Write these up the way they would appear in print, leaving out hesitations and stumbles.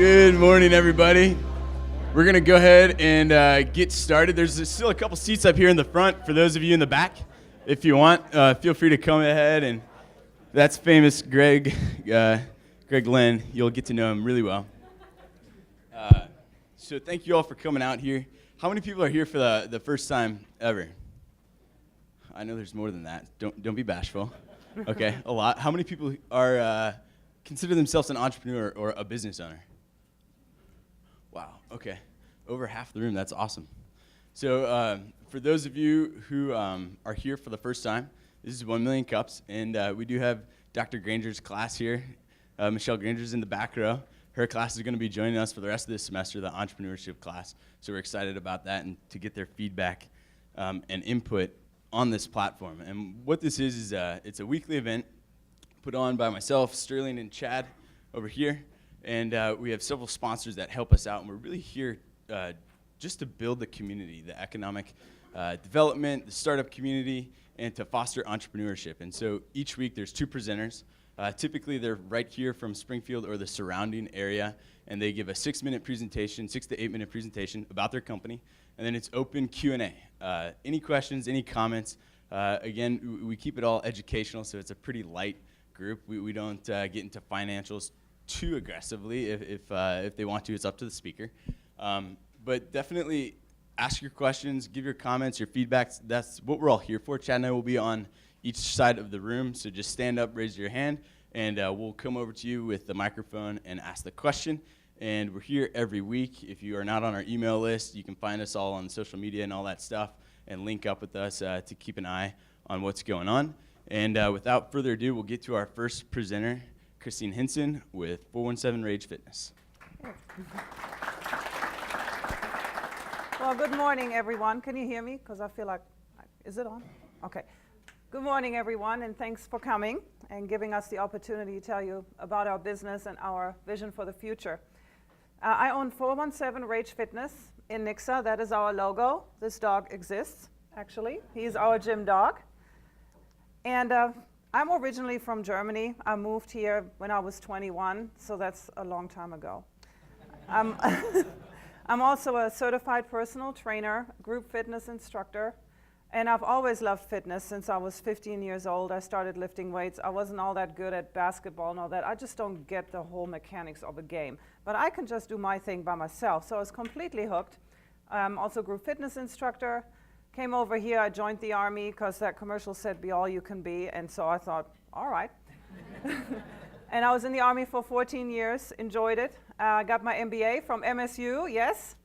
Good morning, everybody. We're going to go ahead and get started. There's still a couple seats up here in the front for those of you in the back. If you want, feel free to come ahead. And that's famous Greg Lynn. You'll get to know him really well. So thank you all for coming out here. How many people are here for the first time ever? I know there's more than that. Don't be bashful. Okay, a lot. How many people are consider themselves an entrepreneur or a business owner? Wow, okay. Over half the room, that's awesome. So for those of you who are here for the first time, this is 1 Million Cups, and we do have Dr. Granger's class here. Michelle Granger's in the back row. Her class is going to be joining us for the rest of this semester, the entrepreneurship class. So we're excited about that and to get their feedback and input on this platform. And what this is it's a weekly event put on by myself, Sterling, and Chad over here. And we have several sponsors that help us out, and we're really here just to build the community, the economic development, the startup community, and to foster entrepreneurship. And so each week there's 2 presenters. Typically they're right here from Springfield or the surrounding area, and they give a 6-minute presentation, 6 to 8 minute presentation about their company, and then it's open Q&A. Any questions, any comments? Again, we keep it all educational, so it's a pretty light group. We don't get into financials too aggressively. If they want to, it's up to the speaker. But definitely ask your questions, give your comments, your feedback. That's what we're all here for. Chad and I will be on each side of the room, so just stand up, raise your hand, and we'll come over to you with the microphone and ask the question. And we're here every week. If you are not on our email list, you can find us all on social media and all that stuff and link up with us to keep an eye on what's going on. And without further ado, we'll get to our first presenter, Christine Hinson with 417 Rage Fitness. Well, good morning, everyone. Can you hear me? Because I feel like, is it on? Okay. Good morning, everyone, and thanks for coming and giving us the opportunity to tell you about our business and our vision for the future. I own 417 Rage Fitness in Nixa. That is our logo. This dog exists, actually. He's our gym dog. And I'm originally from Germany. I moved here when I was 21, so that's a long time ago. I'm also a certified personal trainer, group fitness instructor, and I've always loved fitness since I was 15 years old. I started lifting weights. I wasn't all that good at basketball and all that. I just don't get the whole mechanics of a game. But I can just do my thing by myself, so I was completely hooked. I'm also a group fitness instructor. Came over here, I joined the Army because that commercial said be all you can be, and so I thought, all right. And I was in the Army for 14 years, enjoyed it. I got my MBA from MSU, yes?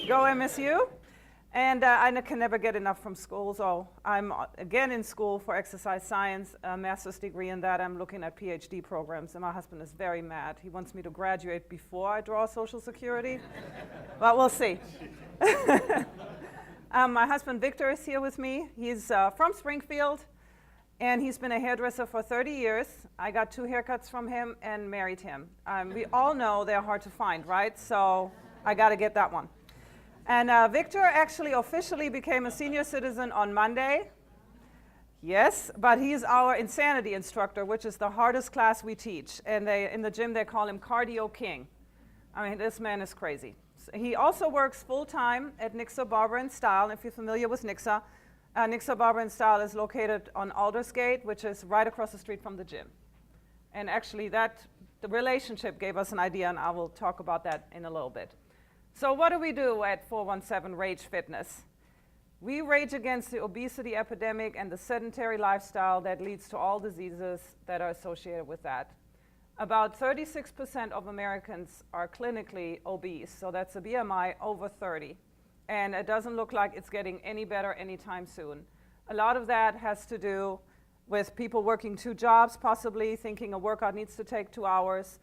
Go MSU. And I can never get enough from school, so I'm again in school for exercise science, a master's degree in that. I'm looking at PhD programs, and my husband is very mad. He wants me to graduate before I draw Social Security, but we'll see. My husband Victor is here with me. He's from Springfield, and he's been a hairdresser for 30 years. I got 2 haircuts from him and married him. We all know they're hard to find, right? So I got to get that one. And Victor actually officially became a senior citizen on Monday. Yes, but he's our insanity instructor, which is the hardest class we teach. And in the gym, they call him Cardio King. I mean, this man is crazy. He also works full-time at Nixa Barber & Style. If you're familiar with Nixa, Nixa Barber & Style is located on Aldersgate, which is right across the street from the gym. And actually, the relationship gave us an idea, and I will talk about that in a little bit. So what do we do at 417 Rage Fitness? We rage against the obesity epidemic and the sedentary lifestyle that leads to all diseases that are associated with that. About 36% of Americans are clinically obese, so that's a BMI over 30. And it doesn't look like it's getting any better anytime soon. A lot of that has to do with people working 2 jobs, possibly thinking a workout needs to take 2 hours,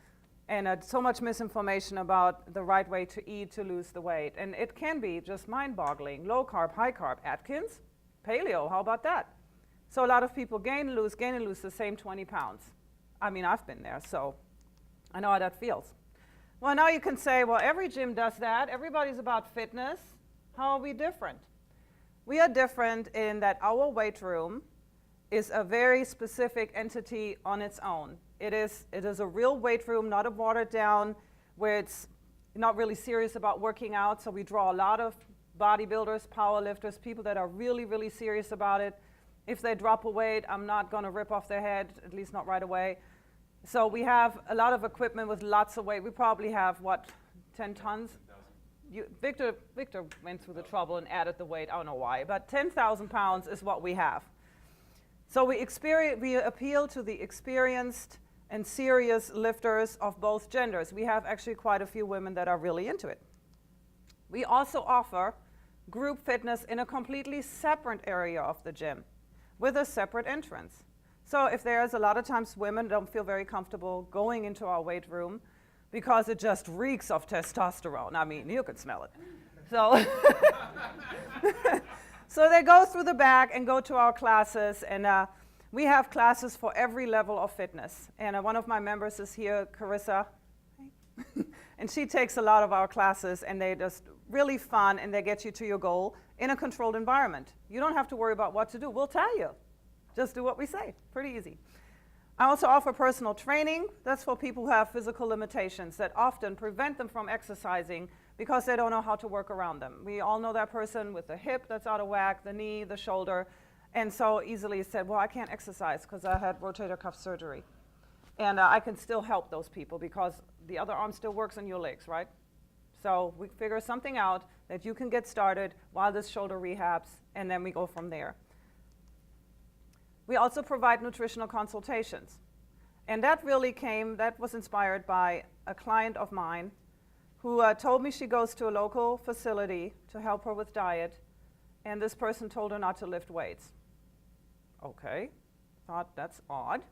and so much misinformation about the right way to eat to lose the weight. And it can be just mind-boggling. Low carb, high carb, Atkins, paleo, how about that? So a lot of people gain and lose the same 20 pounds. I mean, I've been there, so I know how that feels. Well, now you can say, well, every gym does that. Everybody's about fitness. How are we different? We are different in that our weight room is a very specific entity on its own. It is a real weight room, not a watered down where it's not really serious about working out. So we draw a lot of bodybuilders, powerlifters, people that are really, really serious about it. If they drop a weight, I'm not going to rip off their head, at least not right away. So we have a lot of equipment with lots of weight. We probably have, what, 10 tons? Victor went through the trouble and added the weight. I don't know why, but 10,000 pounds is what we have. So we appeal to the experienced and serious lifters of both genders. We have actually quite a few women that are really into it. We also offer group fitness in a completely separate area of the gym with a separate entrance. So if there's a lot of times women don't feel very comfortable going into our weight room because it just reeks of testosterone. I mean, you can smell it. So, so they go through the back and go to our classes, and we have classes for every level of fitness. And one of my members is here, Carissa, and she takes a lot of our classes, and they're just really fun, and they get you to your goal in a controlled environment. You don't have to worry about what to do. We'll tell you. Just do what we say. Pretty easy. I also offer personal training. That's for people who have physical limitations that often prevent them from exercising because they don't know how to work around them. We all know that person with the hip that's out of whack, the knee, the shoulder, and so easily said, well, I can't exercise because I had rotator cuff surgery. And I can still help those people because the other arm still works on your legs, right? So we figure something out that you can get started while this shoulder rehabs, and then we go from there. We also provide nutritional consultations. And that was inspired by a client of mine who told me she goes to a local facility to help her with diet, and this person told her not to lift weights. Okay, thought that's odd,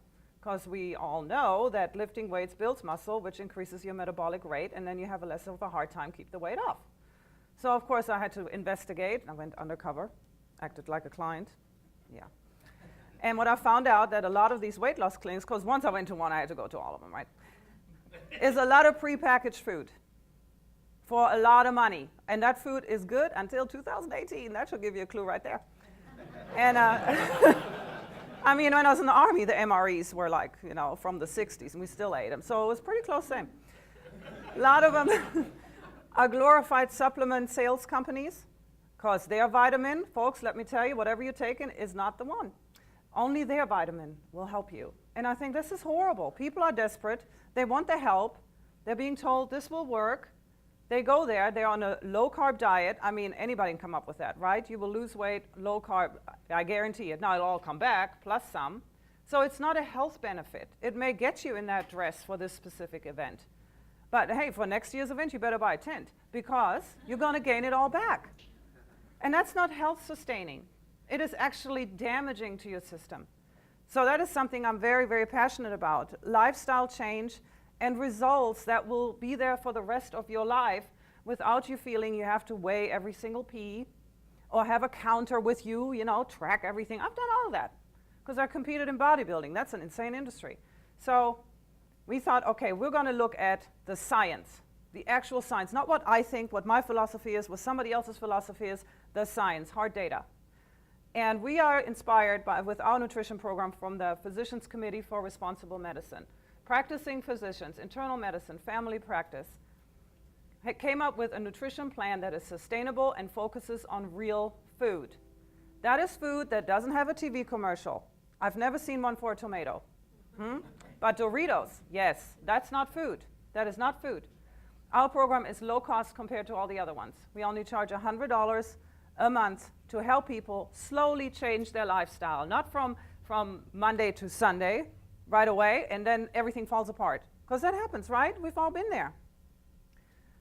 because we all know that lifting weights builds muscle, which increases your metabolic rate, and then you have less of a hard time keep the weight off. So of course I had to investigate. I went undercover, acted like a client. Yeah. And what I found out that a lot of these weight loss clinics, because once I went to one, I had to go to all of them, right? Is a lot of prepackaged food for a lot of money. And that food is good until 2018. That should give you a clue right there. And I mean, when I was in the Army, the MREs were like, you know, from the 60s, and we still ate them. So it was pretty close same. A lot of them are glorified supplement sales companies, because their vitamin, folks, let me tell you, whatever you're taking is not the one. Only their vitamin will help you. And I think this is horrible. People are desperate. They want the help. They're being told this will work. They go there. They're on a low-carb diet. I mean, anybody can come up with that, right? You will lose weight, low-carb. I guarantee it. Now it'll all come back, plus some. So it's not a health benefit. It may get you in that dress for this specific event. But hey, for next year's event, you better buy a tent, because you're going to gain it all back. And that's not health-sustaining. It is actually damaging to your system. So that is something I'm very, very passionate about. Lifestyle change and results that will be there for the rest of your life without you feeling you have to weigh every single pea or have a counter with you, you know, track everything. I've done all of that because I competed in bodybuilding. That's an insane industry. So we thought, okay, we're going to look at the science, the actual science, not what I think, what my philosophy is, what somebody else's philosophy is, the science, hard data. And we are inspired with our nutrition program from the Physicians Committee for Responsible Medicine. Practicing physicians, internal medicine, family practice, came up with a nutrition plan that is sustainable and focuses on real food. That is food that doesn't have a TV commercial. I've never seen one for a tomato. But Doritos, yes, that's not food. That is not food. Our program is low cost compared to all the other ones. We only charge $100 a month to help people slowly change their lifestyle, not from Monday to Sunday right away, and then everything falls apart. Because that happens, right? We've all been there.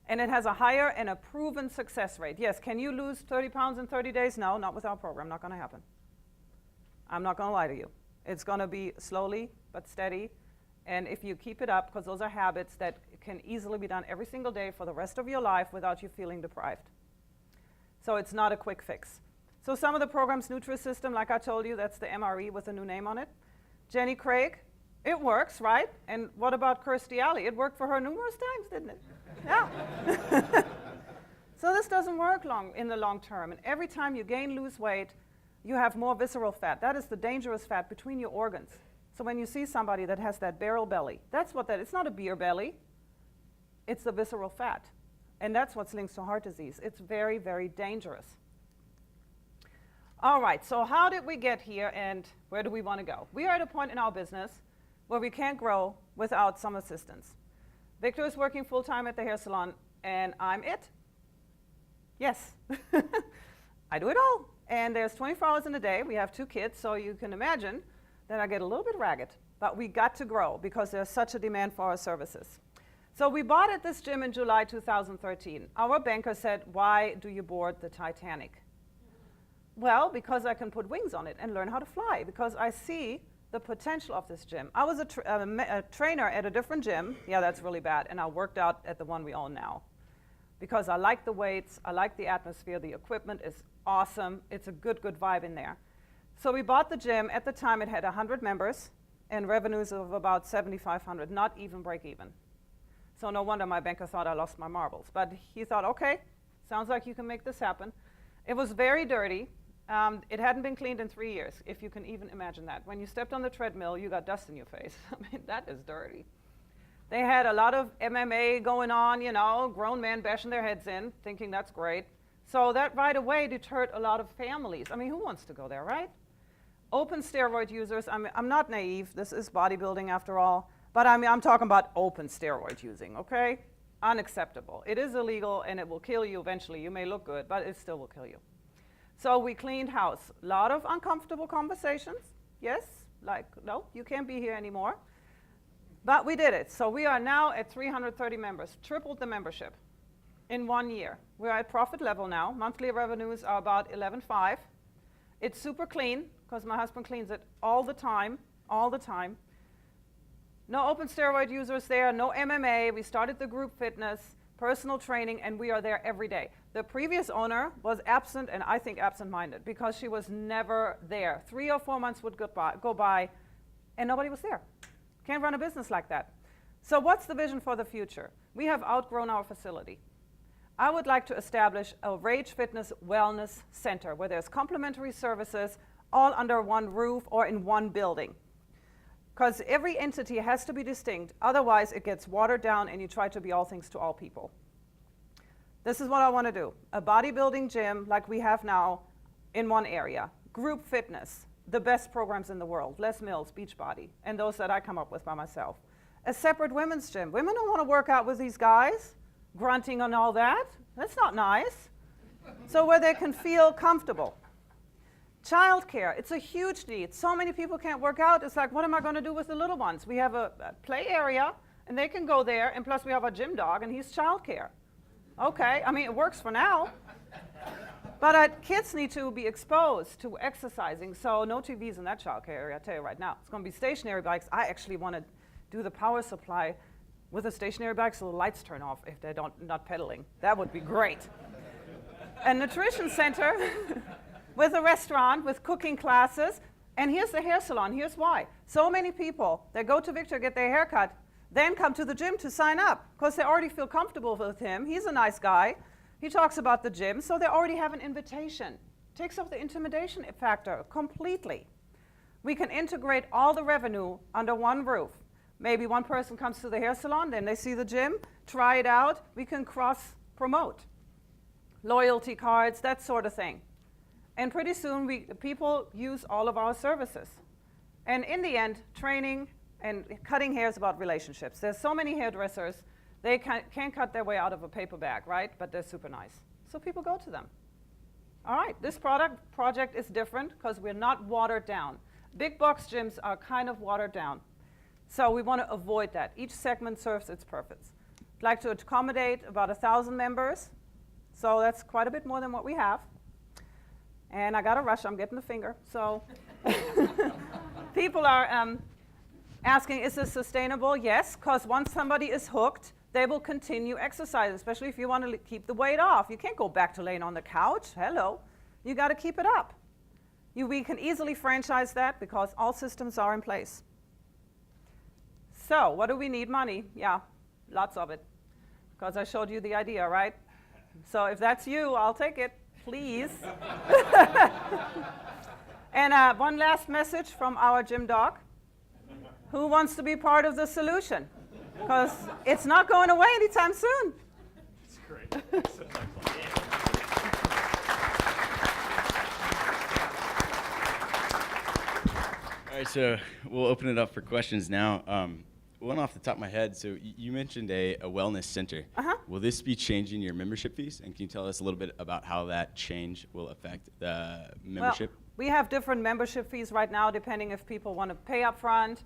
And it has a higher and a proven success rate. Yes, can you lose 30 pounds in 30 days? No, not with our program. Not going to happen. I'm not going to lie to you. It's going to be slowly but steady. And if you keep it up, because those are habits that can easily be done every single day for the rest of your life without you feeling deprived. So it's not a quick fix. So some of the programs, Nutrisystem, like I told you, that's the MRE with a new name on it. Jenny Craig, it works, right? And what about Kirstie Alley? It worked for her numerous times, didn't it? Yeah. So this doesn't work in the long term. And every time you lose weight, you have more visceral fat. That is the dangerous fat between your organs. So when you see somebody that has that barrel belly, that's what that is. It's not a beer belly. It's the visceral fat. And that's what's linked to heart disease. It's very, very dangerous. All right, so how did we get here and where do we want to go? We are at a point in our business where we can't grow without some assistance. Victor is working full-time at the hair salon, and I'm it. Yes, I do it all. And there's 24 hours in a day. We have 2 kids, so you can imagine that I get a little bit ragged. But we got to grow because there's such a demand for our services. So we bought at this gym in July 2013. Our banker said, "Why do you board the Titanic?" Well, because I can put wings on it and learn how to fly, because I see the potential of this gym. I was a trainer at a different gym. Yeah, that's really bad. And I worked out at the one we own now because I like the weights, I like the atmosphere, the equipment is awesome. It's a good vibe in there. So we bought the gym. At the time, it had 100 members and revenues of about 7,500, not even break even. So no wonder my banker thought I lost my marbles. But he thought, okay, sounds like you can make this happen. It was very dirty. It hadn't been cleaned in 3 years, if you can even imagine that. When you stepped on the treadmill, you got dust in your face. I mean, that is dirty. They had a lot of MMA going on, you know, grown men bashing their heads in, thinking that's great. So that right away deterred a lot of families. I mean, who wants to go there, right? Open steroid users, I'm not naive. This is bodybuilding after all. But I'm talking about open steroid using, okay? Unacceptable. It is illegal, and it will kill you eventually. You may look good, but it still will kill you. So we cleaned house. A lot of uncomfortable conversations. Yes, like, no, you can't be here anymore. But we did it. So we are now at 330 members, tripled the membership in 1 year. We're at profit level now. Monthly revenues are about 11.5. It's super clean, because my husband cleans it all the time, all the time. No open steroid users there, no MMA. We started the group fitness, personal training, and we are there every day. The previous owner was absent, and I think absent-minded, because she was never there. 3 or 4 months would go by, and nobody was there. Can't run a business like that. So what's the vision for the future? We have outgrown our facility. I would like to establish a Rage Fitness Wellness Center where there's complementary services all under one roof or in one building. Because every entity has to be distinct, otherwise it gets watered down and you try to be all things to all people. This is what I want to do. A bodybuilding gym like we have now in one area. Group fitness, the best programs in the world. Les Mills, Beachbody, and those that I come up with by myself. A separate women's gym. Women don't want to work out with these guys, grunting and all that. That's not nice. So where they can feel comfortable. Childcare, it's a huge need. So many people can't work out. It's like, what am I going to do with the little ones? We have a play area, and they can go there, and plus we have a gym dog, and he's childcare. Okay, I mean, it works for now. But kids need to be exposed to exercising, so no TVs in that childcare area, I tell you right now. It's going to be stationary bikes. I actually want to do the power supply with a stationary bike so the lights turn off if they're not pedaling. That would be great. A nutrition center with a restaurant, with cooking classes, and here's the hair salon. Here's why. So many people that go to Victor, get their hair cut, then come to the gym to sign up because they already feel comfortable with him. He's a nice guy. He talks about the gym, so they already have an invitation. Takes off the intimidation factor completely. We can integrate all the revenue under one roof. Maybe one person comes to the hair salon, then they see the gym, try it out. We can cross-promote. Loyalty cards, that sort of thing. And pretty soon, people use all of our services. And in the end, training and cutting hair is about relationships. There's so many hairdressers, they can't cut their way out of a paper bag, right? But they're super nice. So people go to them. All right, this project is different because we're not watered down. Big box gyms are kind of watered down. So we want to avoid that. Each segment serves its purpose. I'd like to accommodate about 1,000 members. So that's quite a bit more than what we have. And I got to rush. I'm getting the finger. So people are asking, is this sustainable? Yes, because once somebody is hooked, they will continue exercise, especially if you want to keep the weight off. You can't go back to laying on the couch. Hello. You got to keep it up. We can easily franchise that because all systems are in place. So what do we need? Money. Yeah, lots of it. Because I showed you the idea, right? So if that's you, I'll take it, please. And one last message from our gym doc. Who wants to be part of the solution? because it's not going away anytime soon. That's great. All right, so we'll open it up for questions now. One off the top of my head, so you mentioned a wellness center. Uh-huh. Will this be changing your membership fees? And can you tell us a little bit about how that change will affect the membership? Well, we have different membership fees right now, depending if people want to pay up front,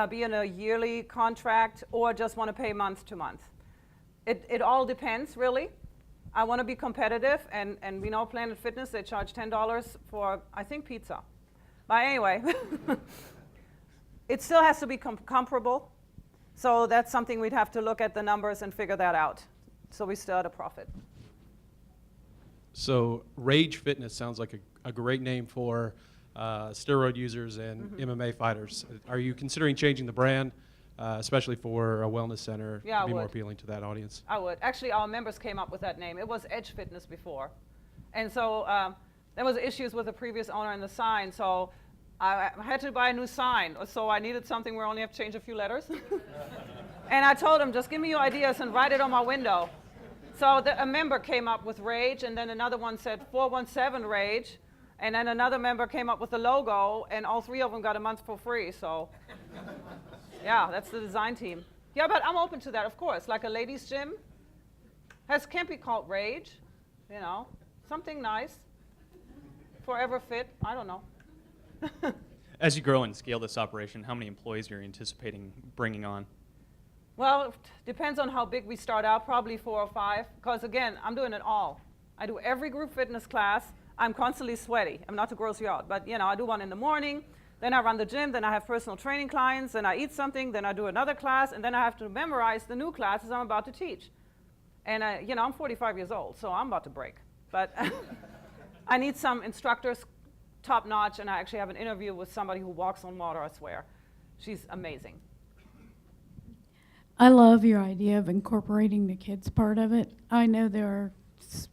be in a yearly contract, or just want to pay month to month. It all depends, really. I want to be competitive, and we know Planet Fitness, they charge $10 for, I think, pizza. But anyway, it still has to be comparable. So that's something we'd have to look at the numbers and figure that out. So we still at a profit. So Rage Fitness sounds like a great name for steroid users and MMA fighters. Are you considering changing the brand, especially for a wellness center, Yeah, to be I more would. appealing to that audience? I would. Actually, our members came up with that name. It was Edge Fitness before. And so there was issues with the previous owner and the sign. So I had to buy a new sign. So I needed something where I only have to change a few letters. And I told him, just give me your ideas and write it on my window. So a member came up with Rage, and then another one said 417 Rage. And then another member came up with the logo, and all three of them got a month for free. So yeah, that's the design team. Yeah, but I'm open to that, of course. Like a ladies' gym can't be called Rage, you know, something nice. Forever Fit, I don't know. As you grow and scale this operation, how many employees are you anticipating bringing on? Well, it depends on how big we start out, probably 4 or 5, because again, I'm doing it all. I do every group fitness class. I'm constantly sweaty. I'm not to gross you out, but you know, I do one in the morning, then I run the gym, then I have personal training clients, then I eat something, then I do another class, and then I have to memorize the new classes I'm about to teach. And you know, I'm 45 years old, so I'm about to break. But I need some instructors, top notch, and I actually have an interview with somebody who walks on water, I swear. She's amazing. I love your idea of incorporating the kids part of it. I know there are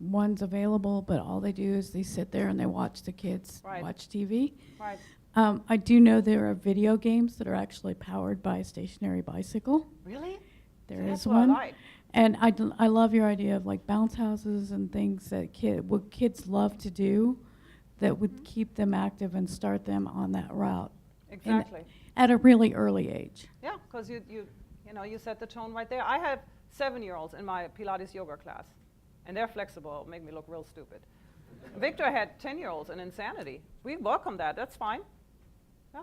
ones available, but all they do is they sit there and they watch the kids watch TV. Right. I do know there are video games that are actually powered by a stationary bicycle. Really? There See, is that's what I one. like. And I love your idea of like bounce houses and things that what kids love to do that would keep them active and start them on that route. Exactly. At a really early age. Yeah, because you set the tone right there. I have 7-year-olds in my Pilates yoga class, and they're flexible, make me look real stupid. Victor had 10-year-olds in Insanity. We welcome that, that's fine. Yeah.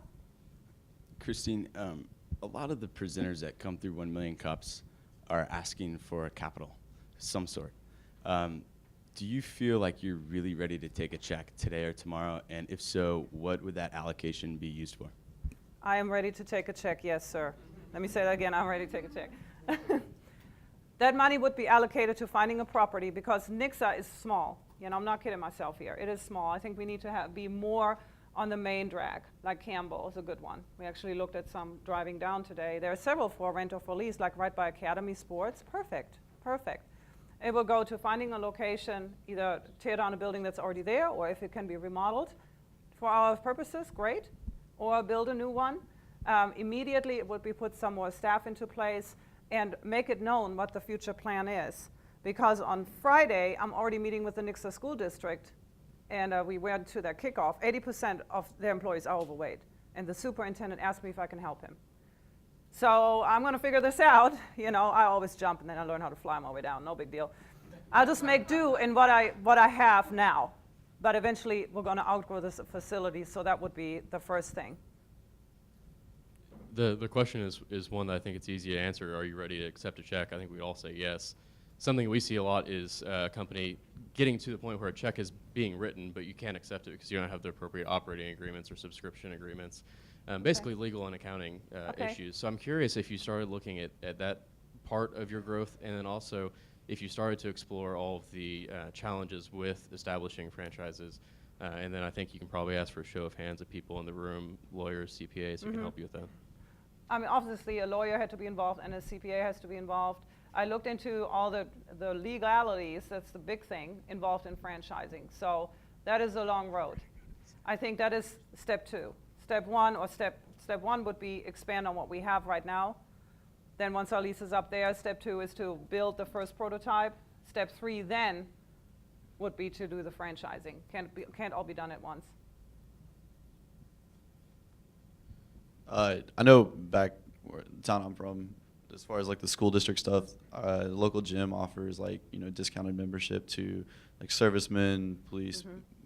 Christine, a lot of the presenters that come through 1 Million Cups are asking for a capital, some sort. Do you feel like you're really ready to take a check today or tomorrow? And if so, what would that allocation be used for? I am ready to take a check, yes, sir. Let me say that again, I'm ready to take a check. That money would be allocated to finding a property because Nixa is small. You know, I'm not kidding myself here. It is small. I think we need to be more on the main drag, like Campbell is a good one. We actually looked at some driving down today. There are several for rent or for lease, like right by Academy Sports. Perfect, perfect. It will go to finding a location, either tear down a building that's already there, or if it can be remodeled for our purposes, great, or build a new one. Immediately, it would be put some more staff into place and make it known what the future plan is. Because on Friday, I'm already meeting with the Nixa School District, and we went to their kickoff. 80% of their employees are overweight, and the superintendent asked me if I can help him. So I'm going to figure this out. You know, I always jump, and then I learn how to fly my way down. No big deal. I'll just make do in what I have now. But eventually, we're going to outgrow this facility, so that would be the first thing. The question is one that I think it's easy to answer. Are you ready to accept a check? I think we all say yes. Something we see a lot is a company getting to the point where a check is being written, but you can't accept it because you don't have the appropriate operating agreements or subscription agreements. Basically legal and accounting issues. So I'm curious if you started looking at that part of your growth, and then also if you started to explore all of the challenges with establishing franchises. And then I think you can probably ask for a show of hands of people in the room, lawyers, CPAs, who can help you with that. I mean, obviously, a lawyer had to be involved, and a CPA has to be involved. I looked into all the legalities, that's the big thing, involved in franchising. So that is a long road. I think that is step 2. Step 1 would be expand on what we have right now. Then once our lease is up there, step 2 is to build the first prototype. Step 3 then would be to do the franchising. Can't all be done at once. I know back where the town I'm from, as far as like the school district stuff, the local gym offers like, you know, discounted membership to like servicemen, police,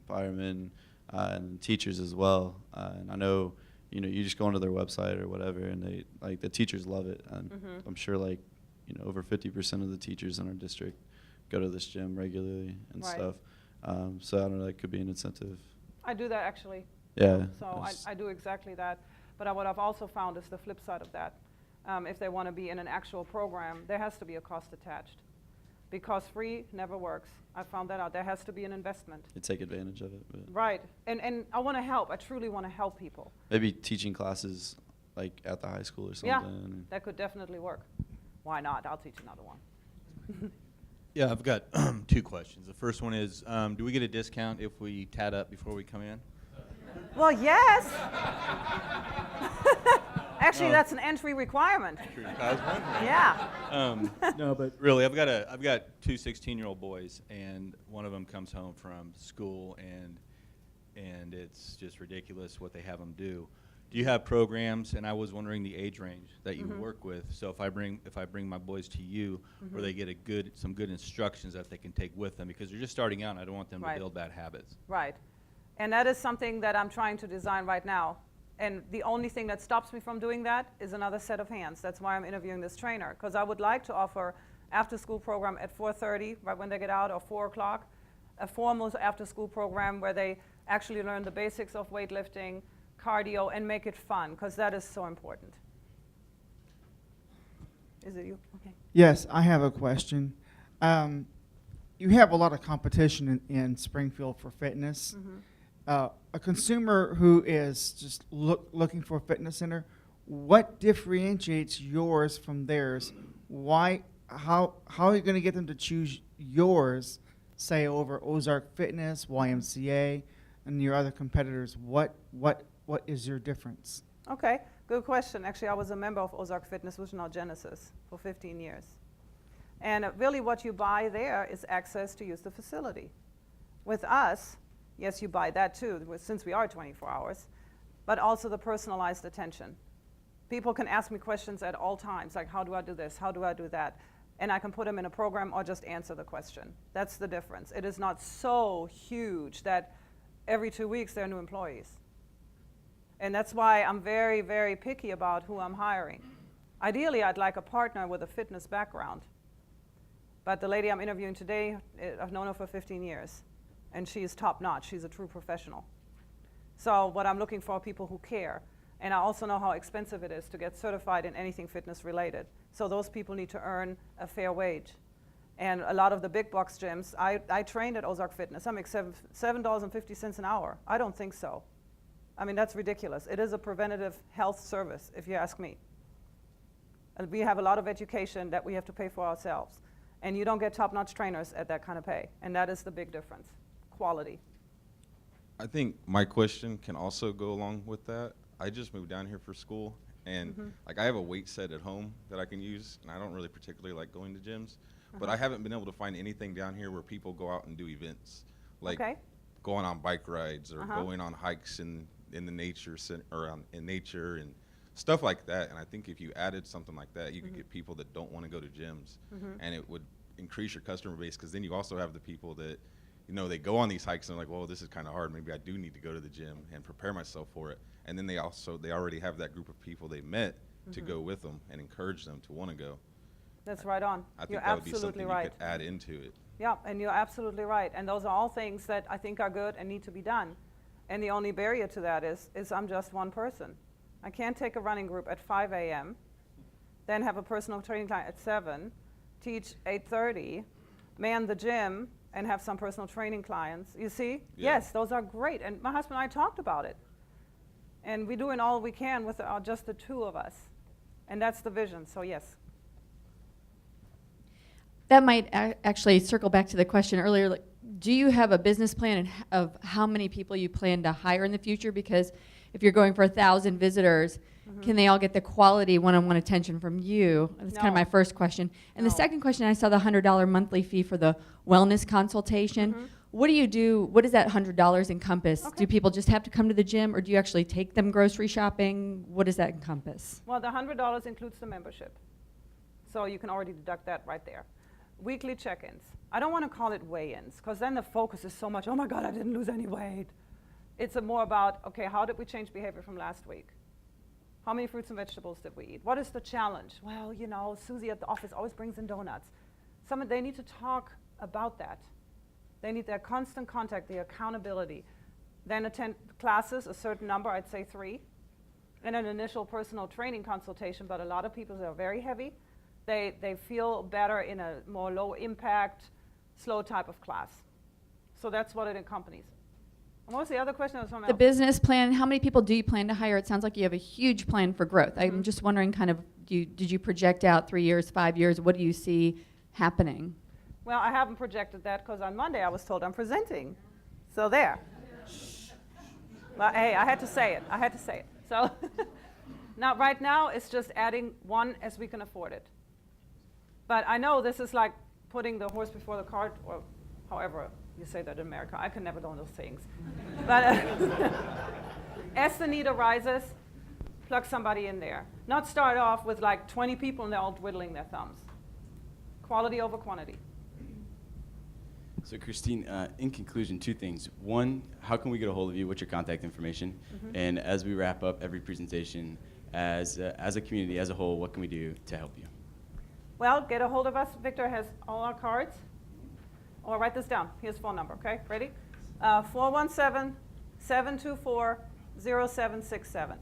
firemen, and teachers as well. And I know, you know, you just go onto their website or whatever, and they like the teachers love it. And I'm sure like, you know, over 50% of the teachers in our district go to this gym regularly and Right. stuff. So I don't know, that could be an incentive. I do that actually. Yeah. So I do exactly that. But what I've also found is the flip side of that. If they want to be in an actual program, there has to be a cost attached. Because free never works. I found that out. There has to be an investment. They take advantage of it. But Right. And I want to help. I truly want to help people. maybe teaching classes like at the high school or something. Yeah, that could definitely work. Why not? I'll teach another one. Yeah, I've got 2 questions. The first one is, do we get a discount if we tat up before we come in? Well, yes. Actually, that's an entry requirement. I was wondering. Yeah. No, but really, I've got 2 16-year-old boys, and one of them comes home from school, and it's just ridiculous what they have them do. Do you have programs? And I was wondering the age range that you work with. So if I bring my boys to you, where they get some good instructions that they can take with them, because they're just starting out, and I don't want them Right. to build bad habits. Right. And that is something that I'm trying to design right now. And the only thing that stops me from doing that is another set of hands. That's why I'm interviewing this trainer, because I would like to offer after-school program at 4:30, right when they get out, or 4 o'clock, a formal after-school program where they actually learn the basics of weightlifting, cardio, and make it fun, because that is so important. Is it you? Okay. Yes, I have a question. You have a lot of competition in Springfield for fitness. A consumer who is just looking for a fitness center, what differentiates yours from theirs? Why? How are you going to get them to choose yours, say over Ozark Fitness, YMCA, and your other competitors? What is your difference? Okay, good question. Actually, I was a member of Ozark Fitness, which is now Genesis, for 15 years. And really what you buy there is access to use the facility. With us, yes, you buy that too, since we are 24 hours, but also the personalized attention. People can ask me questions at all times, like how do I do this, how do I do that? And I can put them in a program or just answer the question. That's the difference. It is not so huge that every 2 weeks there are new employees. And that's why I'm very, very picky about who I'm hiring. Ideally, I'd like a partner with a fitness background. But the lady I'm interviewing today, I've known her for 15 years. And she is top-notch. She's a true professional. So what I'm looking for are people who care. And I also know how expensive it is to get certified in anything fitness-related. So those people need to earn a fair wage. And a lot of the big box gyms, I trained at Ozark Fitness. I make $7.50 an hour. I don't think so. I mean, that's ridiculous. It is a preventative health service, if you ask me. And we have a lot of education that we have to pay for ourselves. And you don't get top-notch trainers at that kind of pay. And that is the big difference, quality. I think my question can also go along with that. I just moved down here for school, and like I have a weight set at home that I can use, and I don't really particularly like going to gyms, but I haven't been able to find anything down here where people go out and do events, like going on bike rides or going on hikes in the nature or in nature and stuff like that. And I think if you added something like that, you could get people that don't want to go to gyms, and it would increase your customer base, because then you also have the people that, you know, they go on these hikes and they're like, well, this is kind of hard. Maybe I do need to go to the gym and prepare myself for it. And then they already have that group of people they met to go with them and encourage them to want to go. That's right on. I think You're that would be absolutely something right. you could add into it. Yeah, and you're absolutely right. And those are all things that I think are good and need to be done. And the only barrier to that is I'm just one person. I can't take a running group at 5 a.m., then have a personal training client at 7, teach 8:30, man the gym, and have some personal training clients. You see? Yeah. Yes, those are great. And my husband and I talked about it. And we're doing all we can with just the 2 of us. And that's the vision, so yes. That might actually circle back to the question earlier. Like, do you have a business plan of how many people you plan to hire in the future? Because if you're going for 1,000 visitors, can they all get the quality one-on-one attention from you? That's kind of No. my first question. And the No. second question, I saw the $100 monthly fee for the wellness consultation. What do you do? What does that $100 encompass? Okay. Do people just have to come to the gym, or do you actually take them grocery shopping? What does that encompass? Well, the $100 includes the membership. So you can already deduct that right there. Weekly check-ins. I don't want to call it weigh-ins, because then the focus is so much, oh my God, I didn't lose any weight. It's more about, okay, how did we change behavior from last week? How many fruits and vegetables did we eat? What is the challenge? Well, you know, Susie at the office always brings in donuts. They need to talk about that. They need their constant contact, the accountability. Then attend classes, a certain number, I'd say 3, and an initial personal training consultation, but a lot of people that are very heavy, they feel better in a more low impact, slow type of class. So that's what it accompanies. And what was the other question? The business plan, how many people do you plan to hire? It sounds like you have a huge plan for growth. I'm just wondering kind of, did you project out 3 years, 5 years? What do you see happening? Well, I haven't projected that because on Monday I was told I'm presenting. So there. Well, hey, I had to say it. So now, right now, it's just adding one as we can afford it. But I know this is like putting the horse before the cart, or however you say that in America. I can never learn those things. But as the need arises, plug somebody in there. Not start off with like 20 people and they're all twiddling their thumbs. Quality over quantity. So Christine, in conclusion, 2 things. One, how can we get a hold of you? What's your contact information? And as we wrap up every presentation, as a community, as a whole, what can we do to help you? Well, get a hold of us. Victor has all our cards. Or write this down. Here's phone number, okay? Ready? 417-724-0767.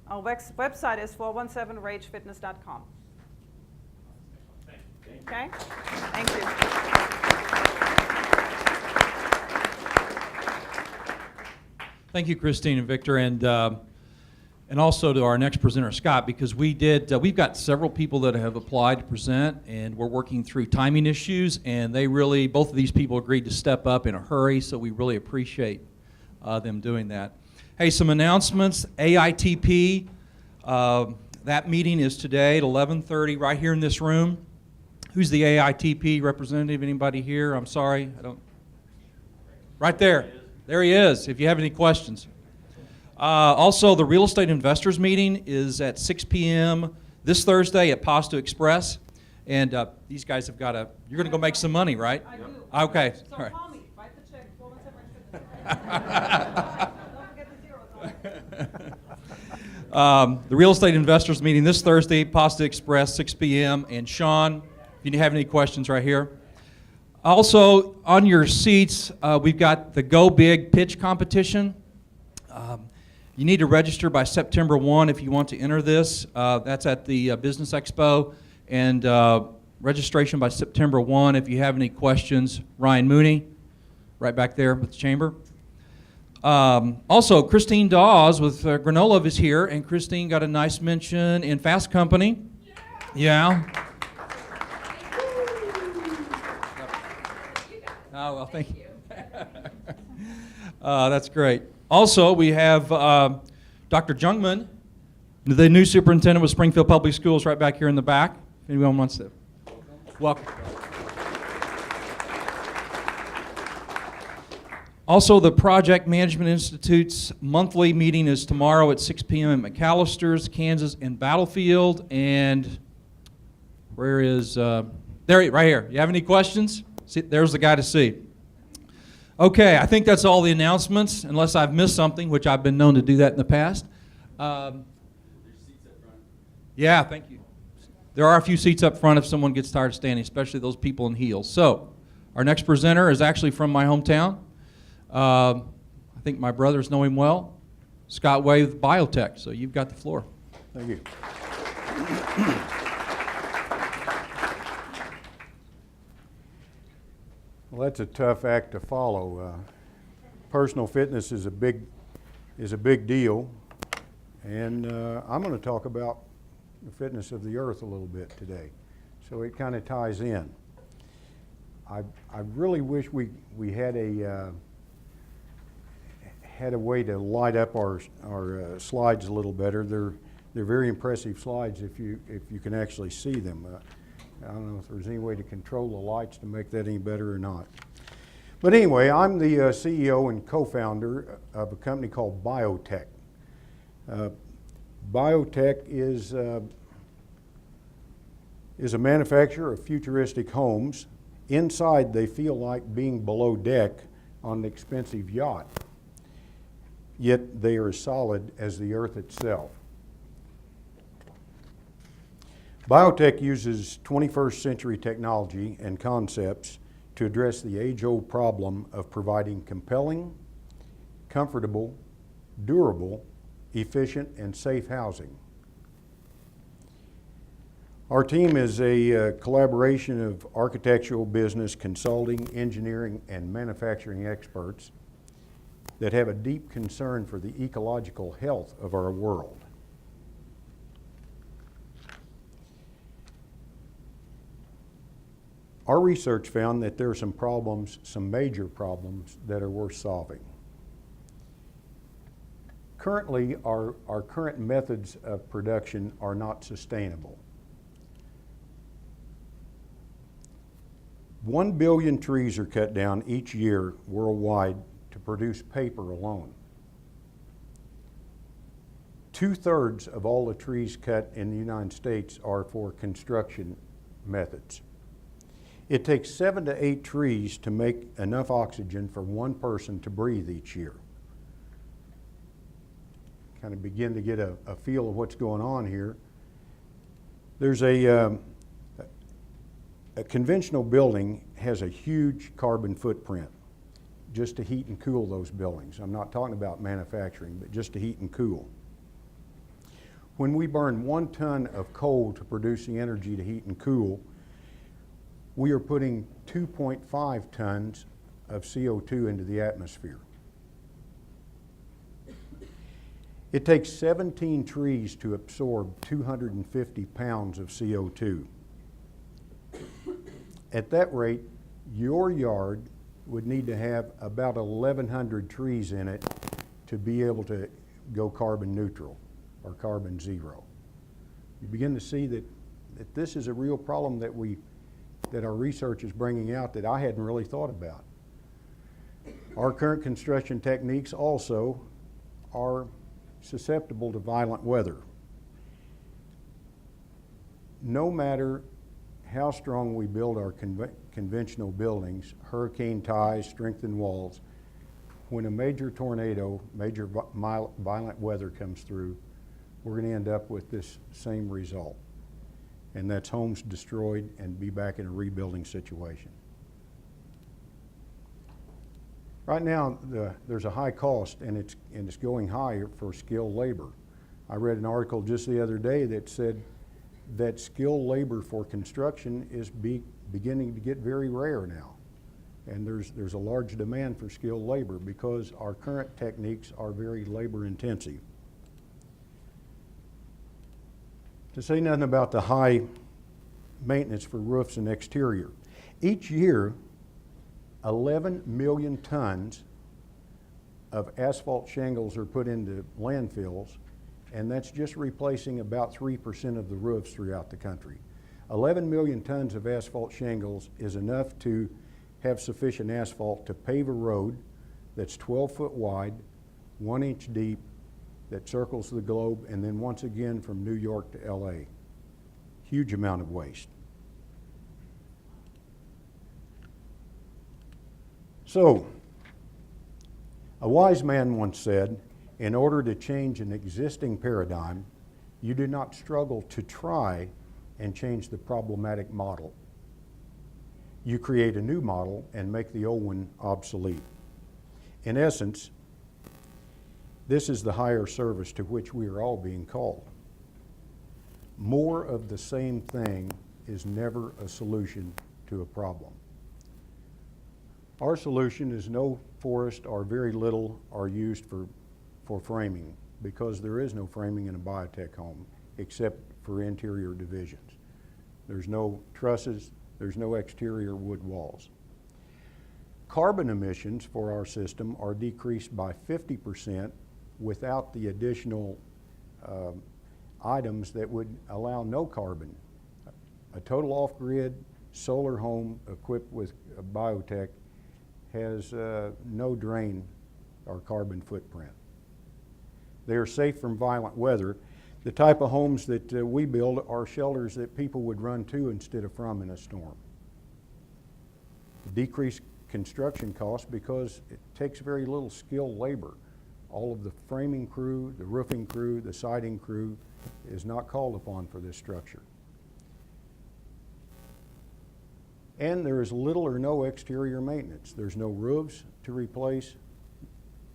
Our website is 417ragefitness.com. Okay? Thank you. Thank you, Christine and Victor, and also to our next presenter, Scott, because we've got several people that have applied to present, and we're working through timing issues, and both of these people agreed to step up in a hurry, so we really appreciate them doing that. Hey, some announcements. AITP, that meeting is today at 11:30 right here in this room. Who's the AITP representative? Anybody here? I'm sorry, I don't. Right there. There he is, if you have any questions. Also, the Real Estate Investors Meeting is at 6 p.m. this Thursday at Pasta Express. And these guys have got you're going to go make some money, right? I do. Okay. So All right. call me. Write the check. 417 Don't forget the zeros. The Real Estate Investors Meeting this Thursday, Pasta Express, 6 p.m. And Sean, if you have any questions right here. Also, on your seats, we've got the Go Big pitch competition. You need to register by September 1 if you want to enter this. That's at the Business Expo. And registration by September 1. If you have any questions, Ryan Mooney, right back there with the chamber. Also, Christine Dawes with Granola is here, and Christine got a nice mention in Fast Company. Yeah. Oh, well, thank you. That's great. Also, we have Dr. Jungman, the new superintendent with Springfield Public Schools, right back here in the back. If anyone wants to. Welcome. Also, the Project Management Institute's monthly meeting is tomorrow at 6 p.m. at McAllister's, Kansas, and Battlefield. And where is, there, right here. You have any questions? See, there's the guy to see. Okay, I think that's all the announcements, unless I've missed something, which I've been known to do that in the past. Yeah, thank you. There are a few seats up front if someone gets tired of standing, especially those people in heels. So, our next presenter is actually from my hometown. I think my brothers know him well. Scott Way with Biotekt, so you've got the floor. Thank you. Well, that's a tough act to follow. Personal fitness is a big deal, and I'm going to talk about the fitness of the earth a little bit today. So it kind of ties in. I really wish we had a way to light up our slides a little better. They're very impressive slides if you can actually see them. I don't know if there's any way to control the lights to make that any better or not. But anyway, I'm the CEO and co-founder of a company called Biotekt. Biotekt is a manufacturer of futuristic homes. Inside, they feel like being below deck on an expensive yacht, yet they are as solid as the earth itself. Biotekt uses 21st century technology and concepts to address the age-old problem of providing compelling, comfortable, durable, efficient, and safe housing. Our team is a collaboration of architectural, business, consulting, engineering, and manufacturing experts that have a deep concern for the ecological health of our world. Our research found that there are some problems, some major problems, that are worth solving. Currently, our current methods of production are not sustainable. 1 billion trees are cut down each year worldwide to produce paper alone. 2/3 of all the trees cut in the United States are for construction methods. It takes 7 to 8 trees to make enough oxygen for one person to breathe each year. Kind of begin to get a feel of what's going on here. There's a conventional building has a huge carbon footprint just to heat and cool those buildings. I'm not talking about manufacturing, but just to heat and cool. When we burn 1 ton of coal to produce the energy to heat and cool, we are putting 2.5 tons of CO2 into the atmosphere. It takes 17 trees to absorb 250 pounds of CO2. At that rate, your yard would need to have about 1,100 trees in it to be able to go carbon neutral or carbon zero. You begin to see that this is a real problem that our research is bringing out that I hadn't really thought about. Our current construction techniques also are susceptible to violent weather. No matter how strong we build our conventional buildings, hurricane ties, strengthened walls, when a major tornado, major violent weather comes through, we're going to end up with this same result. And that's homes destroyed and be back in a rebuilding situation. Right now, there's a high cost, and it's going higher for skilled labor. I read an article just the other day that said that skilled labor for construction is beginning to get very rare now. And there's a large demand for skilled labor because our current techniques are very labor intensive. To say nothing about the high maintenance for roofs and exterior. Each year, 11 million tons of asphalt shingles are put into landfills, and that's just replacing about 3% of the roofs throughout the country. 11 million tons of asphalt shingles is enough to have sufficient asphalt to pave a road that's 12 foot wide, 1 inch deep, that circles the globe, and then once again from New York to LA. Huge amount of waste. So, a wise man once said, in order to change an existing paradigm, you do not struggle to try and change the problematic model. You create a new model and make the old one obsolete. In essence, this is the higher service to which we are all being called. More of the same thing is never a solution to a problem. Our solution is no forest or very little are used for framing, because there is no framing in a Biotekt home except for interior divisions. There's no trusses, there's no exterior wood walls. Carbon emissions for our system are decreased by 50% without the additional items that would allow no carbon. A total off-grid solar home equipped with Biotekt has no drain or carbon footprint. They are safe from violent weather. The type of homes that we build are shelters that people would run to instead of from in a storm. Decreased construction costs because it takes very little skilled labor. All of the framing crew, the roofing crew, the siding crew is not called upon for this structure. And there is little or no exterior maintenance. There's no roofs to replace,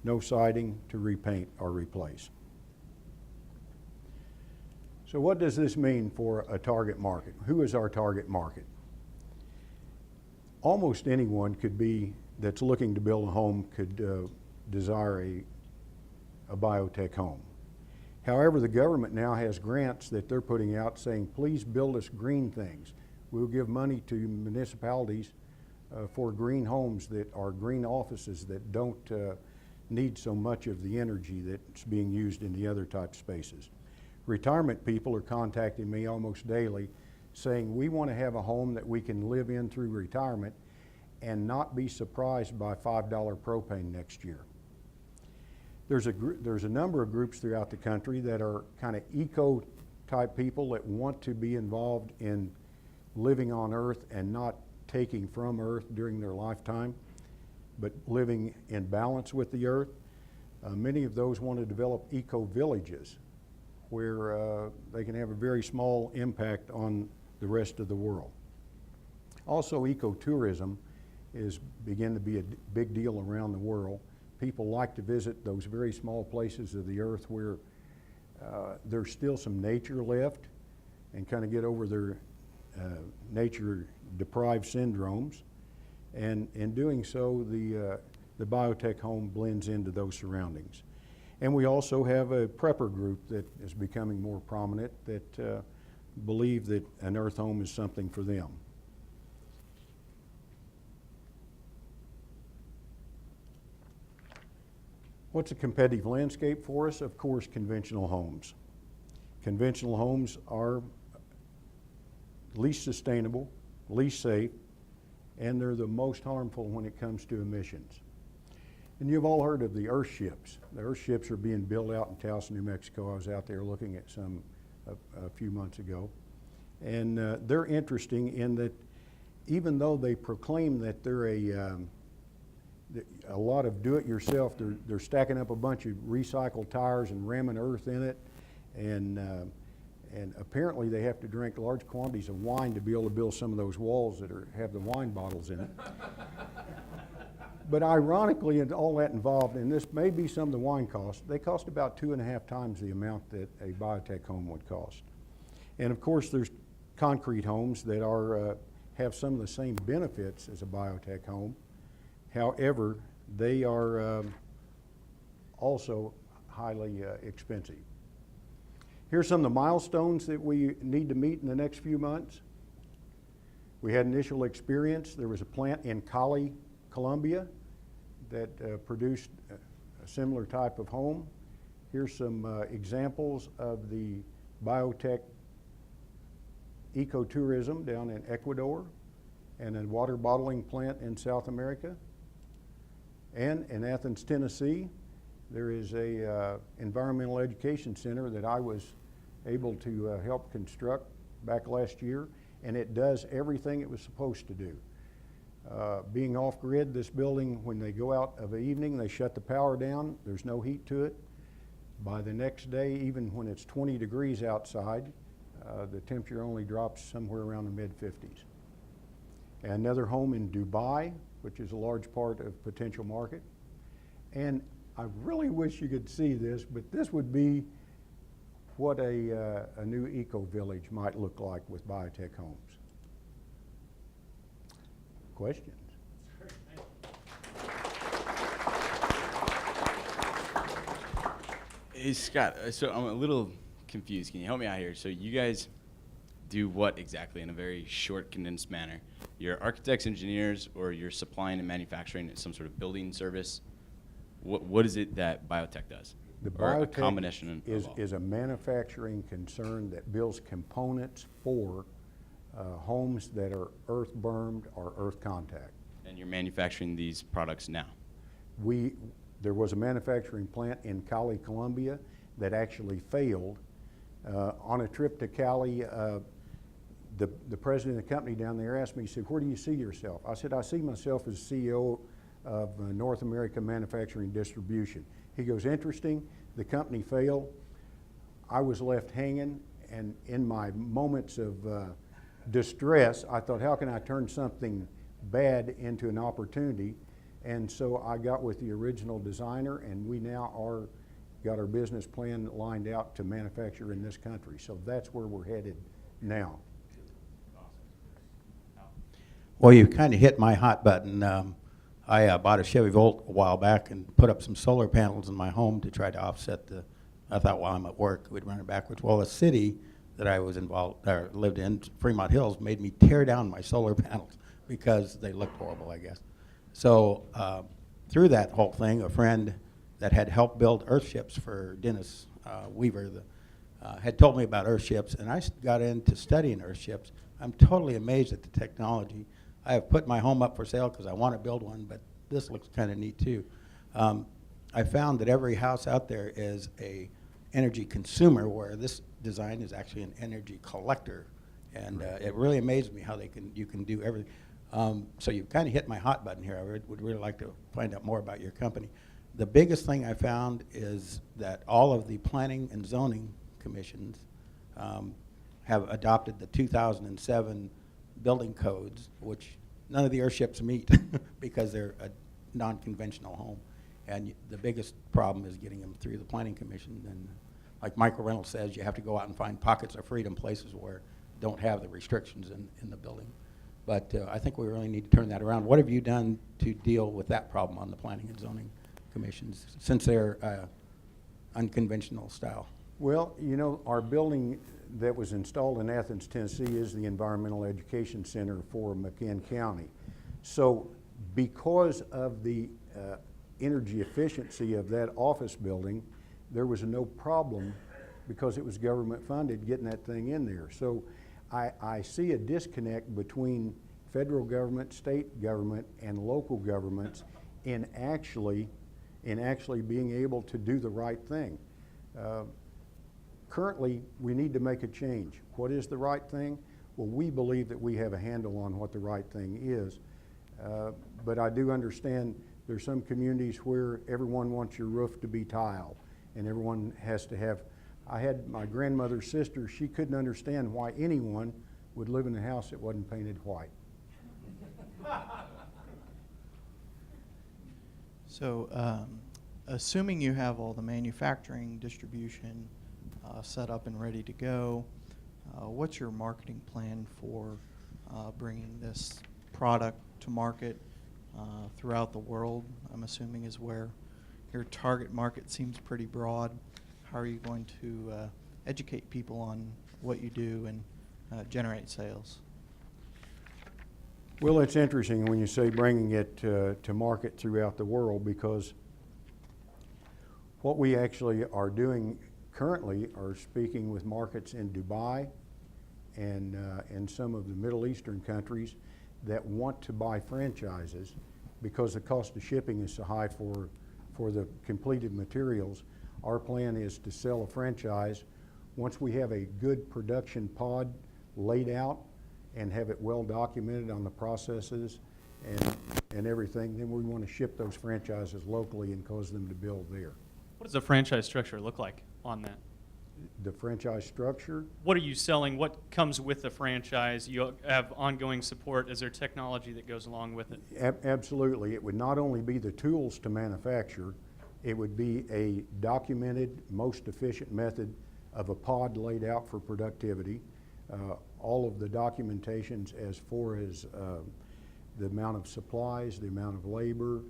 no siding to repaint or replace. So what does this mean for a target market? Who is our target market? Almost anyone could be, that's looking to build a home, could desire a Biotekt home. However, the government now has grants that they're putting out saying, please build us green things. We'll give money to municipalities for green homes that are green offices that don't need so much of the energy that's being used in the other type spaces. Retirement people are contacting me almost daily saying we want to have a home that we can live in through retirement and not be surprised by $5 propane next year. There's a number of groups throughout the country that are kind of eco type people that want to be involved in living on Earth and not taking from Earth during their lifetime, but living in balance with the Earth. Many of those want to develop eco-villages where they can have a very small impact on the rest of the world. Also, ecotourism is beginning to be a big deal around the world. People like to visit those very small places of the Earth where there's still some nature left and kind of get over their nature-deprived syndromes. And in doing so, the Biotekt home blends into those surroundings. And we also have a prepper group that is becoming more prominent that believe that an earth home is something for them. What's a competitive landscape for us? Of course, conventional homes. Conventional homes are least sustainable, least safe, and they're the most harmful when it comes to emissions. And you've all heard of the earth ships. The earth ships are being built out in Taos, New Mexico. I was out there looking at some a few months ago. And they're interesting in that even though they proclaim that they're a lot of do-it-yourself, they're stacking up a bunch of recycled tires and ramming earth in it. And apparently they have to drink large quantities of wine to be able to build some of those walls that have the wine bottles in it. But ironically, all that involved, and this may be some of the wine costs, they cost about 2.5 times the amount that a Biotekt home would cost. And of course, there's concrete homes that are have some of the same benefits as a Biotekt home. However, they are also highly expensive. Here's some of the milestones that we need to meet in the next few months. We had initial experience. There was a plant in Cali, Colombia that produced a similar type of home. Here's some examples of the Biotekt ecotourism down in Ecuador and a water bottling plant in South America. And in Athens, Tennessee, there is a environmental education center that I was able to help construct back last year, and it does everything it was supposed to do. Being off-grid, this building, when they go out of the evening, they shut the power down. There's no heat to it. By the next day, even when it's 20 degrees outside, the temperature only drops somewhere around the mid-50s. Another home in Dubai, which is a large part of potential market. And I really wish you could see this, but this would be what a new eco-village might look like with Biotekt homes. Questions? Hey, Scott, so I'm a little confused. Can you help me out here? So you guys do what exactly in a very short, condensed manner? You're architects, engineers, or you're supplying and manufacturing some sort of building service? What is it that Biotekt does? The or a Biotekt combination is, of all? is a manufacturing concern that builds components for homes that are earth bermed or earth contact. And you're manufacturing these products now? There was a manufacturing plant in Cali, Colombia that actually failed. On a trip to Cali, the president of the company down there asked me, he said, "Where do you see yourself?" I said, "I see myself as CEO of North America Manufacturing Distribution." He goes, "Interesting, the company failed." I was left hanging, and in my moments of distress, I thought, how can I turn something bad into an opportunity? And so I got with the original designer, and we now got our business plan lined out to manufacture in this country. So that's where we're headed now. Well, you kind of hit my hot button. I bought a Chevy Volt a while back and put up some solar panels in my home to try to offset I thought while I'm at work, we'd run it backwards. Well, the city that I was involved, or lived in, Fremont Hills, made me tear down my solar panels because they looked horrible, I guess. So through that whole thing, a friend that had helped build earthships for Dennis Weaver had told me about earthships, and I got into studying earthships. I'm totally amazed at the technology. I have put my home up for sale because I want to build one, but this looks kind of neat too. I found that every house out there is a energy consumer, where this design is actually an energy collector, and it really amazed me how you can do everything. So you kind of hit my hot button here. I would really like to find out more about your company. The biggest thing I found is that all of the planning and zoning commissions have adopted the 2007 building codes, which none of the earthships meet because they're a non-conventional home. And the biggest problem is getting them through the planning commission. And like Michael Reynolds says, you have to go out and find pockets of freedom, places where don't have the restrictions in the building. But I think we really need to turn that around. What have you done to deal with that problem on the planning and zoning commissions, since they're unconventional style? Well, you know, our building that was installed in Athens, Tennessee is the Environmental Education Center for McKean County. So because of the energy efficiency of that office building, there was no problem, because it was government funded, getting that thing in there. So I see a disconnect between federal government, state government, and local governments in actually being able to do the right thing. Currently, we need to make a change. What is the right thing? Well, we believe that we have a handle on what the right thing is, but I do understand there's some communities where everyone wants your roof to be tile, and everyone has to have. I had my grandmother's sister, she couldn't understand why anyone would live in a house that wasn't painted white. So, assuming you have all the manufacturing, distribution set up and ready to go, what's your marketing plan for bringing this product to market throughout the world? I'm assuming is where your target market seems pretty broad. How are you going to educate people on what you do and generate sales? Well, it's interesting when you say bringing it to market throughout the world, because what we actually are doing currently are speaking with markets in Dubai and some of the Middle Eastern countries that want to buy franchises because the cost of shipping is so high for the completed materials. Our plan is to sell a franchise. Once we have a good production pod laid out and have it well documented on the processes and everything, then we want to ship those franchises locally and cause them to build there. What does the franchise structure look like on that? The franchise structure? What are you selling? What comes with the franchise? You have ongoing support. Is there technology that goes along with it? Absolutely. It would not only be the tools to manufacture, it would be a documented, most efficient method of a pod laid out for productivity. All of the documentations as far as the amount of supplies, the amount of labor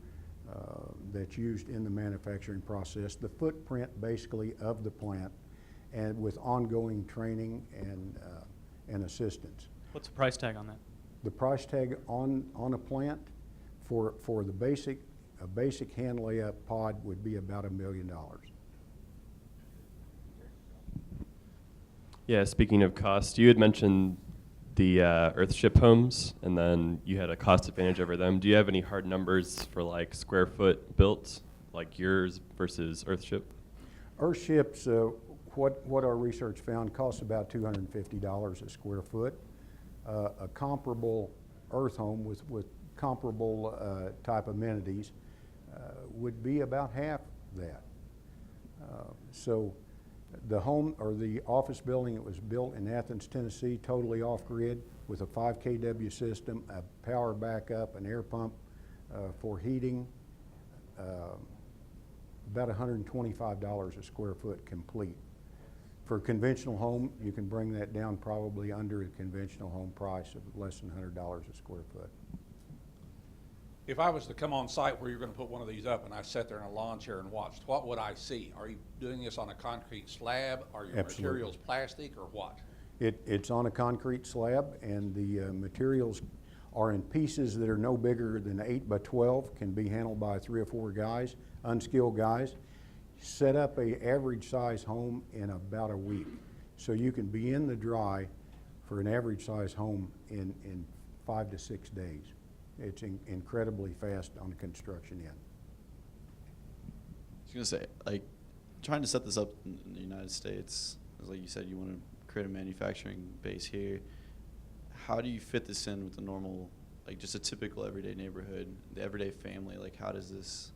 that's used in the manufacturing process, the footprint basically of the plant, and with ongoing training and assistance. What's the price tag on that? The price tag on a plant for the basic hand layup pod would be about $1 million. Yeah, speaking of cost, you had mentioned the Earthship homes, and then you had a cost advantage over them. Do you have any hard numbers for like square foot built, like yours versus Earthship? Earthships, what our research found, costs about $250 a square foot. A comparable Earth home with comparable type amenities would be about half that. So the home or the office building, it was built in Athens, Tennessee, totally off-grid with a 5 kW system, a power backup, an air pump for heating, about $125 a square foot complete. For a conventional home, you can bring that down probably under a conventional home price of less than $100 a square foot. If I was to come on site where you're going to put one of these up and I sat there in a lawn chair and watched, what would I see? Are you doing this on a concrete slab? Are your Absolutely. materials plastic or what? It's on a concrete slab, and the materials are in pieces that are no bigger than 8 by 12, can be handled by 3 or 4 guys, unskilled guys. Set up a average size home in about a week. So you can be in the dry for an average size home in 5 to 6 days. It's incredibly fast on the construction end. I was gonna say, like, trying to set this up in the United States, like you said, you want to create a manufacturing base here. How do you fit this in with the normal, like just a typical everyday neighborhood, the everyday family? Like, how does this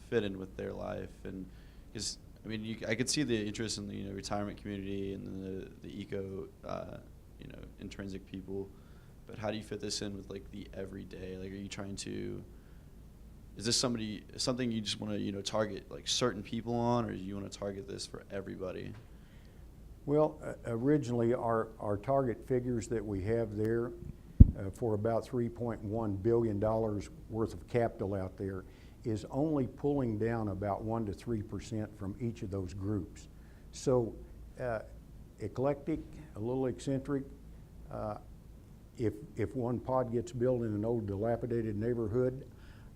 fit in with their life? And because I mean, I could see the interest in the retirement community and the eco, intrinsic people. But how do you fit this in with like the everyday? Like, are you trying to? Is this something you just want to target like certain people on, or do you want to target this for everybody? Well, originally our target figures that we have there for about $3.1 billion worth of capital out there is only pulling down about 1 to 3% from each of those groups. So eclectic, a little eccentric. If one pod gets built in an old dilapidated neighborhood,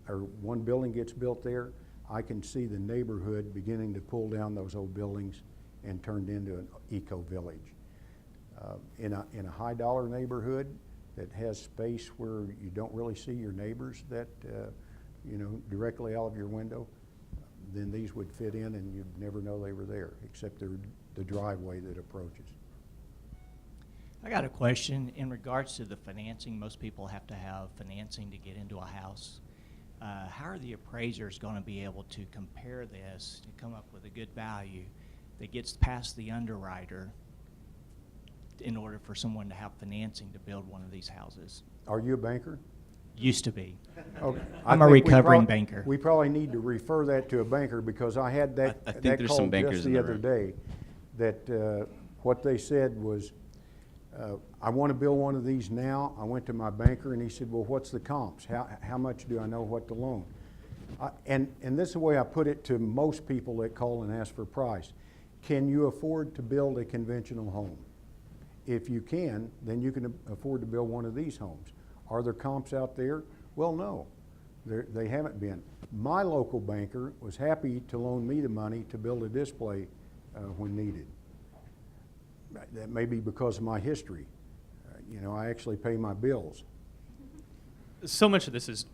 or one building gets built there, I can see the neighborhood beginning to pull down those old buildings and turned into an eco-village. In a high dollar neighborhood that has space where you don't really see your neighbors that directly out of your window, then these would fit in and you'd never know they were there, except they're the driveway that approaches. I got a question in regards to the financing. Most people have to have financing to get into a house. How are the appraisers going to be able to compare this to come up with a good value that gets past the underwriter in order for someone to have financing to build one of these houses? Are you a banker? Used to be. Okay. I'm a recovering banker. We probably need to refer that to a banker, because I had that call just the other day that what they said was, I want to build one of these now. I went to my banker and he said, well, what's the comps? How much do I know what to loan? And this is the way I put it to most people that call and ask for price. Can you afford to build a conventional home? If you can, then you can afford to build one of these homes. Are there comps out there? Well, no, they haven't been. My local banker was happy to loan me the money to build a display when needed. That may be because of my history. I actually pay my bills. So much of this is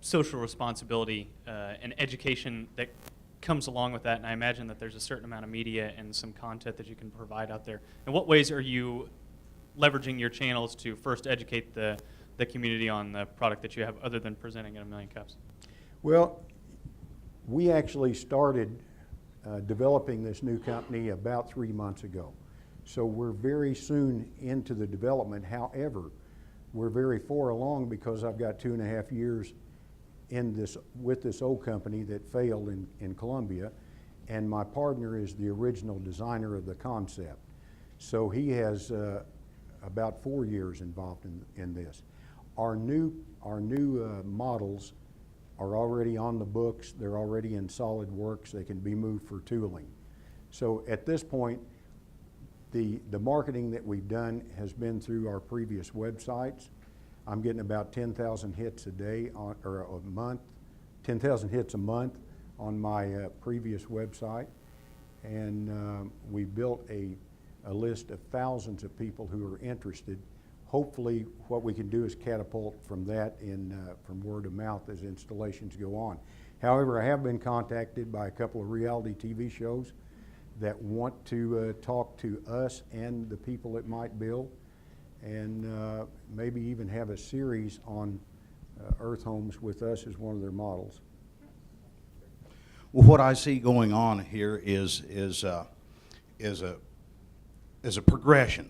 social responsibility and education that comes along with that, and I imagine that there's a certain amount of media and some content that you can provide out there. In what ways are you leveraging your channels to first educate the community on the product that you have, other than presenting in a million cups? Well, we actually started developing this new company about 3 months ago. So we're very soon into the development. However, we're very far along because I've got 2.5 years with this old company that failed in Columbia, and my partner is the original designer of the concept. So he has about 4 years involved in this. Our new models are already on the books. They're already in SolidWorks. They can be moved for tooling. So at this point, the marketing that we've done has been through our previous websites. I'm getting about 10,000 hits a day or a month, 10,000 hits a month on my previous website. And we built a a list of thousands of people who are interested. Hopefully, what we can do is catapult from that from word of mouth as installations go on. However, I have been contacted by a couple of reality TV shows that want to talk to us and the people that might build, and maybe even have a series on Earth Homes with us as one of their models. Well, what I see going on here is a progression.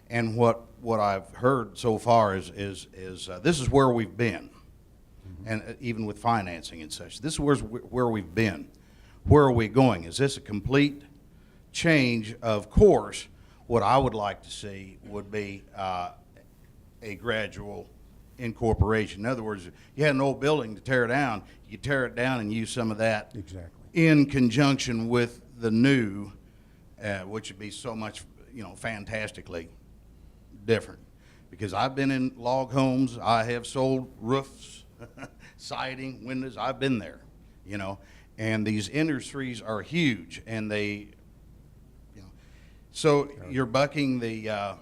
And what I've heard so far is this is where we've been, and even with financing and such. This is where we've been. Where are we going? Is this a complete change of course? What I would like to see would be a gradual incorporation. In other words, you had an old building to tear down, you tear it down and use some of that in conjunction with the new, which would be so much, fantastically different. Because I've been in log homes, I have sold roofs, siding, windows, I've been there, and these industries are huge, and they, so you're bucking the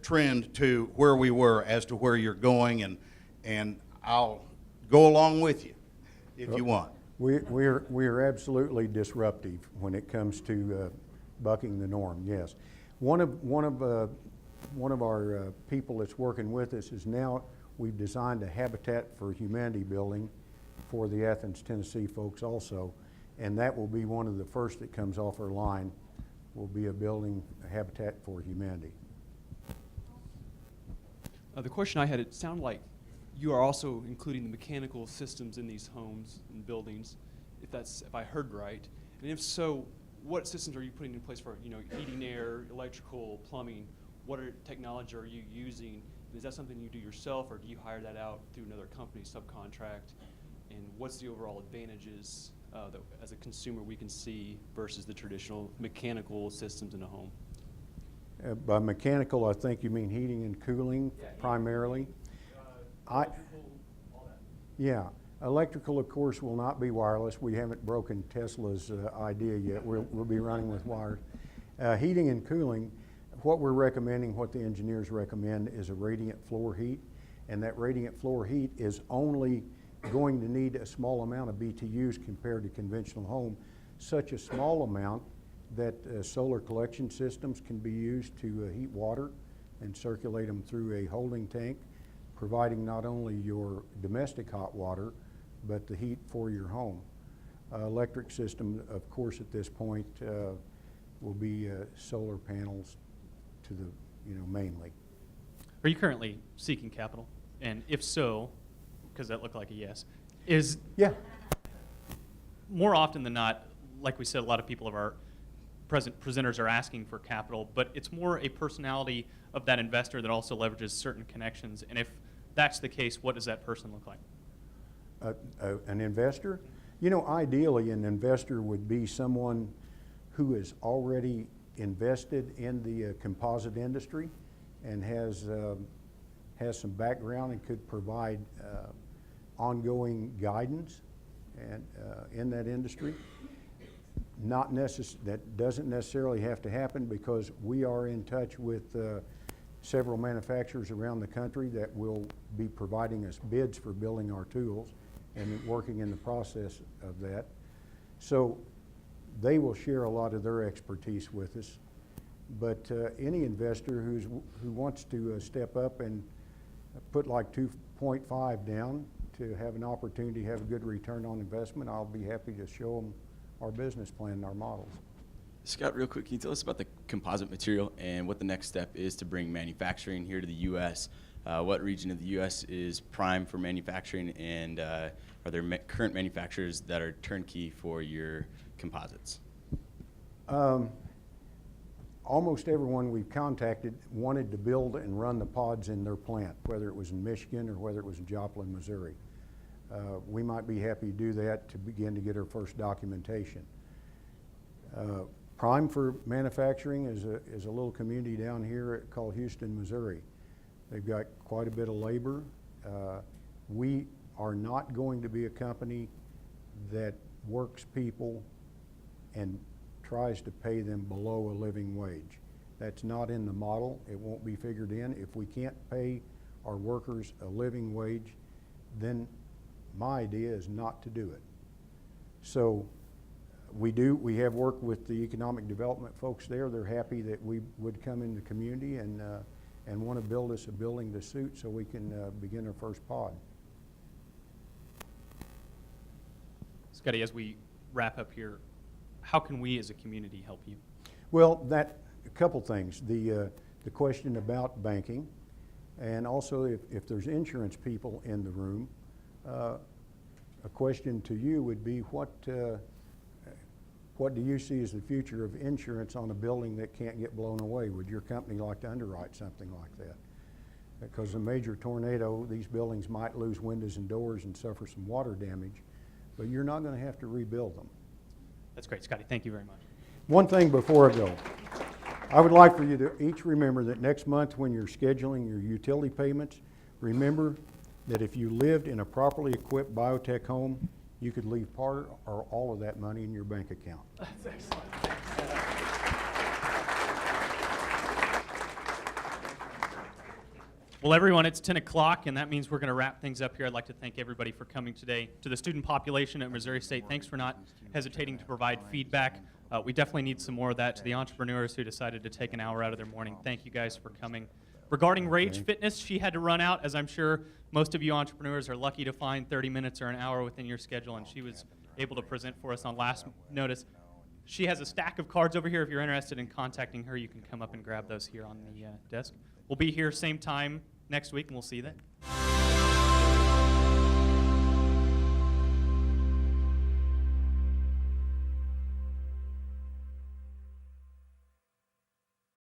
trend to where we were as to where you're going, and I'll go along with you if you want. We are absolutely disruptive when it comes to bucking the norm. Yes, one of our people that's working with us is now we've designed a Habitat for Humanity building for the Athens, Tennessee folks also, and that will be one of the first that comes off our line. Will be a building, a Habitat for Humanity. The question I had, it sounded like you are also including the mechanical systems in these homes and buildings, if I heard right. And if so, what systems are you putting in place for, heating, air, electrical, plumbing? What technology are you using? Is that something you do yourself, or do you hire that out through another company, subcontract? And what's the overall advantages that as a consumer we can see versus the traditional mechanical systems in a home? By mechanical, I think you mean heating and cooling primarily. Yeah, electrical, of course, will not be wireless. We haven't broken Tesla's idea yet. We'll be running with wires. Heating and cooling, what we're recommending, what the engineers recommend, is a radiant floor heat, and that radiant floor heat is only going to need a small amount of BTUs compared to conventional home, such a small amount that solar collection systems can be used to heat water and circulate them through a holding tank, providing not only your domestic hot water, but the heat for your home. Electric system, of course, at this point will be solar panels to the, mainly. Are you currently seeking capital? And if so, because that looked like a yes, is more often than not, like we said, a lot of people of our presenters are asking for capital, but it's more a personality of that investor that also leverages certain connections. And if that's the case, what does that person look like? An investor? Ideally, an investor would be someone who is already invested in the composite industry and has some background and could provide ongoing guidance and in that industry. That doesn't necessarily have to happen, because we are in touch with several manufacturers around the country that will be providing us bids for building our tools and working in the process of that. So they will share a lot of their expertise with us. But any investor who wants to step up and put like 2.5 down to have an opportunity to have a good return on investment, I'll be happy to show them our business plan and our models. Scott, real quick, can you tell us about the composite material and what the next step is to bring manufacturing here to the U.S.? What region of the U.S. is prime for manufacturing, and are there current manufacturers that are turnkey for your composites? Almost everyone we've contacted wanted to build and run the pods in their plant, whether it was in Michigan or whether it was in Joplin, Missouri. We might be happy to do that to begin to get our first documentation. Prime for manufacturing is a little community down here called Houston, Missouri. They've got quite a bit of labor. We are not going to be a company that works people and tries to pay them below a living wage. That's not in the model. It won't be figured in. If we can't pay our workers a living wage, then my idea is not to do it. So we have worked with the economic development folks there. They're happy that we would come in the community and want to build us a building to suit so we can begin our first pod. Scotty, as we wrap up here, how can we as a community help you? Well, a couple things. The question about banking, and also if there's insurance people in the room, a question to you would be what do you see as the future of insurance on a building that can't get blown away? Would your company like to underwrite something like that? Because a major tornado, these buildings might lose windows and doors and suffer some water damage, but you're not going to have to rebuild them. That's great, Scotty. Thank you very much. One thing before I go. I would like for you to each remember that next month when you're scheduling your utility payments, remember that if you lived in a properly equipped Biotekt home, you could leave part or all of that money in your bank account. That's excellent. Well, everyone, it's 10 o'clock, and that means we're going to wrap things up here. I'd like to thank everybody for coming today. To the student population at Missouri State, thanks for not hesitating to provide feedback. We definitely need some more of that. To the entrepreneurs who decided to take an hour out of their morning, thank you guys for coming. Regarding Rage Fitness, she had to run out, as I'm sure most of you entrepreneurs are lucky to find 30 minutes or an hour within your schedule, and she was able to present for us on last notice. She has a stack of cards over here. If you're interested in contacting her, you can come up and grab those here on the desk. We'll be here same time next week, and we'll see you then.